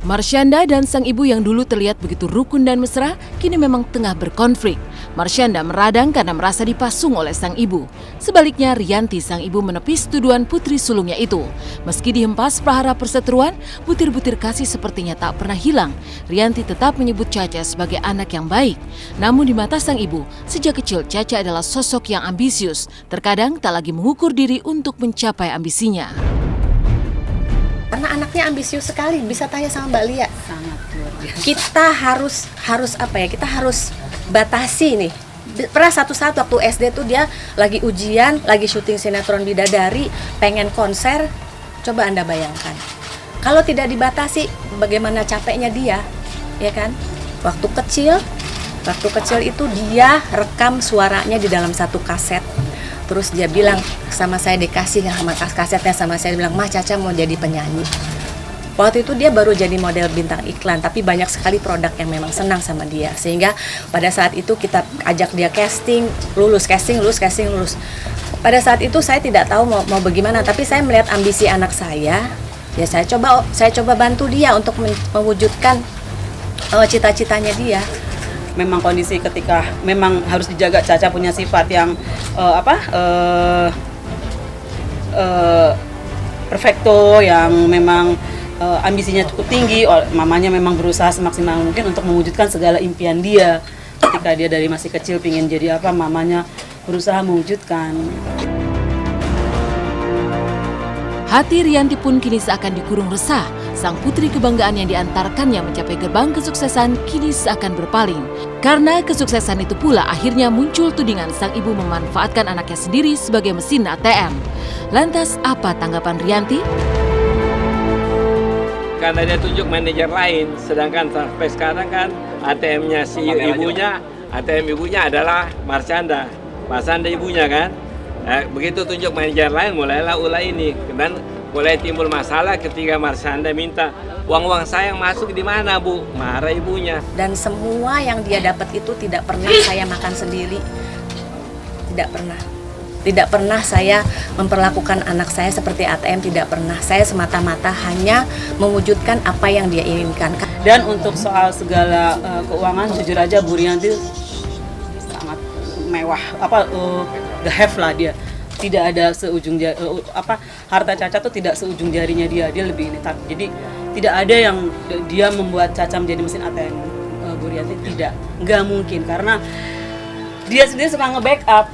Marsyanda dan sang ibu yang dulu terlihat begitu rukun dan mesra, kini memang tengah berkonflik. Marsyanda meradang karena merasa dipasung oleh sang ibu. Sebaliknya, Rianti sang ibu menepis tuduhan putri sulungnya itu. Meski dihempas prahara perseteruan, butir-butir kasih sepertinya tak pernah hilang. Rianti tetap menyebut Caca sebagai anak yang baik. Namun di mata sang ibu, sejak kecil Caca adalah sosok yang ambisius. Terkadang tak lagi mengukur diri untuk mencapai ambisinya. Karena anaknya ambisius sekali, bisa tanya sama Mbak Lia. Sangat luar biasa. Kita harus apa ya? Kita harus batasi nih. Pernah satu saat waktu SD tuh dia lagi ujian, lagi syuting sinetron Bidadari, pengen konser. Coba Anda bayangkan. Kalau tidak dibatasi, bagaimana capeknya dia, ya kan? Waktu kecil itu dia rekam suaranya di dalam satu kaset. Terus dia bilang sama saya, dikasih sama kasetnya sama saya, bilang, "Mah, Caca mau jadi penyanyi." Waktu itu dia baru jadi model bintang iklan, tapi banyak sekali produk yang memang senang sama dia. Sehingga pada saat itu kita ajak dia casting, lulus. Pada saat itu saya tidak tahu mau bagaimana, tapi saya melihat ambisi anak saya, ya saya coba bantu dia untuk mewujudkan cita-citanya dia. Memang kondisi ketika memang harus dijaga, Caca punya sifat yang perfecto, yang memang ambisinya cukup tinggi. Mamanya memang berusaha semaksimal mungkin untuk mewujudkan segala impian dia. Ketika dia dari masih kecil pingin jadi apa, mamanya berusaha mewujudkan. Hati Rianti pun kini seakan dikurung resah. Sang putri kebanggaan yang diantarkannya mencapai gerbang kesuksesan kini seakan berpaling. Karena kesuksesan itu pula akhirnya muncul tudingan sang ibu memanfaatkan anaknya sendiri sebagai mesin ATM. Lantas apa tanggapan Rianti? Karena dia tunjuk manajer lain, sedangkan sampai sekarang kan ATM-nya si ibunya, ATM ibunya adalah Marsyanda ibunya kan. Begitu tunjuk manajer lain, mulailah ulah ini. Dan mulai timbul masalah ketika Marsyanda minta, uang saya yang masuk di mana, Bu? Marah ibunya. Dan semua yang dia dapat itu tidak pernah saya makan sendiri. Tidak pernah saya memperlakukan anak saya seperti ATM, tidak pernah. Saya semata-mata hanya mewujudkan apa yang dia inginkan. Dan untuk soal segala keuangan, jujur aja Bu Rianti sangat mewah, the have lah dia. Tidak ada seujung harta Caca tuh tidak seujung jarinya dia lebih ini. Jadi tidak ada yang dia membuat Caca menjadi mesin ATM. Bu Rianti nggak mungkin, karena dia sendiri suka nge-backup.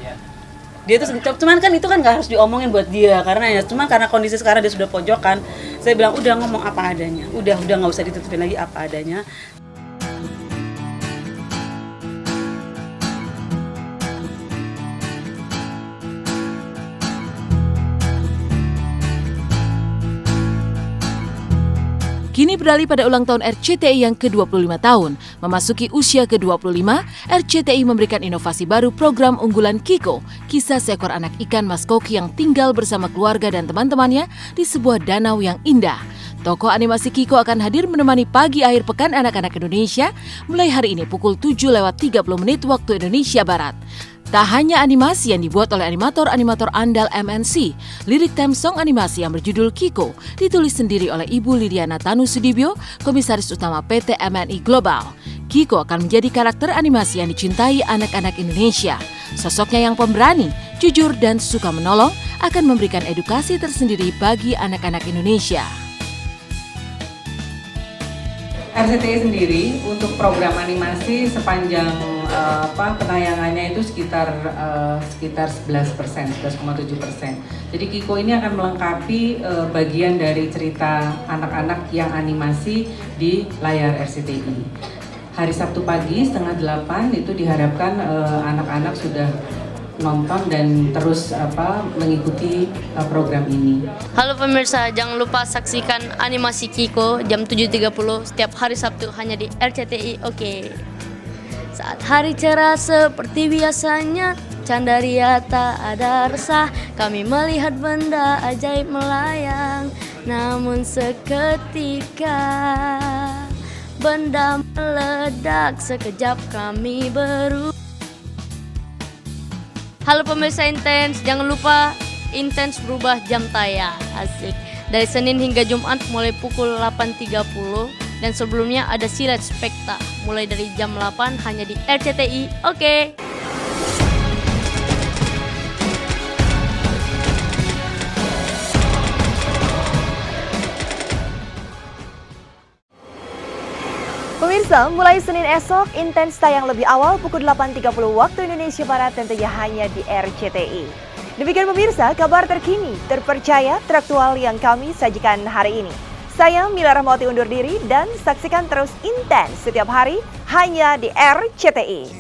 Dia tuh cuman kan itu kan nggak harus diomongin buat dia, karena kondisi sekarang dia sudah pojokan. Saya bilang udah ngomong apa adanya, udah nggak usah ditutupin lagi apa adanya. Kini beralih pada ulang tahun RCTI yang ke-25 tahun. Memasuki usia ke-25, RCTI memberikan inovasi baru program unggulan Kiko, kisah seekor anak ikan maskoki yang tinggal bersama keluarga dan teman-temannya di sebuah danau yang indah. Tokoh animasi Kiko akan hadir menemani pagi akhir pekan anak-anak Indonesia mulai hari ini pukul 7:30 waktu Indonesia Barat. Tak hanya animasi yang dibuat oleh animator-animator andal MNC, lirik theme song animasi yang berjudul Kiko ditulis sendiri oleh Ibu Lidiana Tanu Sudibyo, Komisaris Utama PT MNI Global. Kiko akan menjadi karakter animasi yang dicintai anak-anak Indonesia. Sosoknya yang pemberani, jujur, dan suka menolong akan memberikan edukasi tersendiri bagi anak-anak Indonesia. RCTI sendiri untuk program animasi sepanjang penayangannya itu sekitar 11%, 11,7%. Jadi Kiko ini akan melengkapi bagian dari cerita anak-anak yang animasi di layar RCTI. Hari Sabtu pagi 7:30 itu diharapkan anak-anak sudah nonton dan terus mengikuti program ini. Halo pemirsa, jangan lupa saksikan animasi Kiko jam 7.30 setiap hari Sabtu hanya di RCTI. Oke. Saat hari cerah seperti biasanya, Candaria tak ada resah, kami melihat benda ajaib melayang. Namun seketika benda meledak, sekejap kami berubah. Halo pemirsa Intens, jangan lupa Intens berubah jam tayang. Asik. Dari Senin hingga Jumat mulai pukul 8.30 Dan sebelumnya ada Silat Spekta, mulai dari jam 8 hanya di RCTI. Oke. Pemirsa, mulai Senin esok, Intens tayang lebih awal pukul 8.30 waktu Indonesia Barat tentunya hanya di RCTI. Demikian pemirsa, kabar terkini, terpercaya, teraktual yang kami sajikan hari ini. Saya Mila Rahmawati undur diri dan saksikan terus Intens setiap hari hanya di RCTI.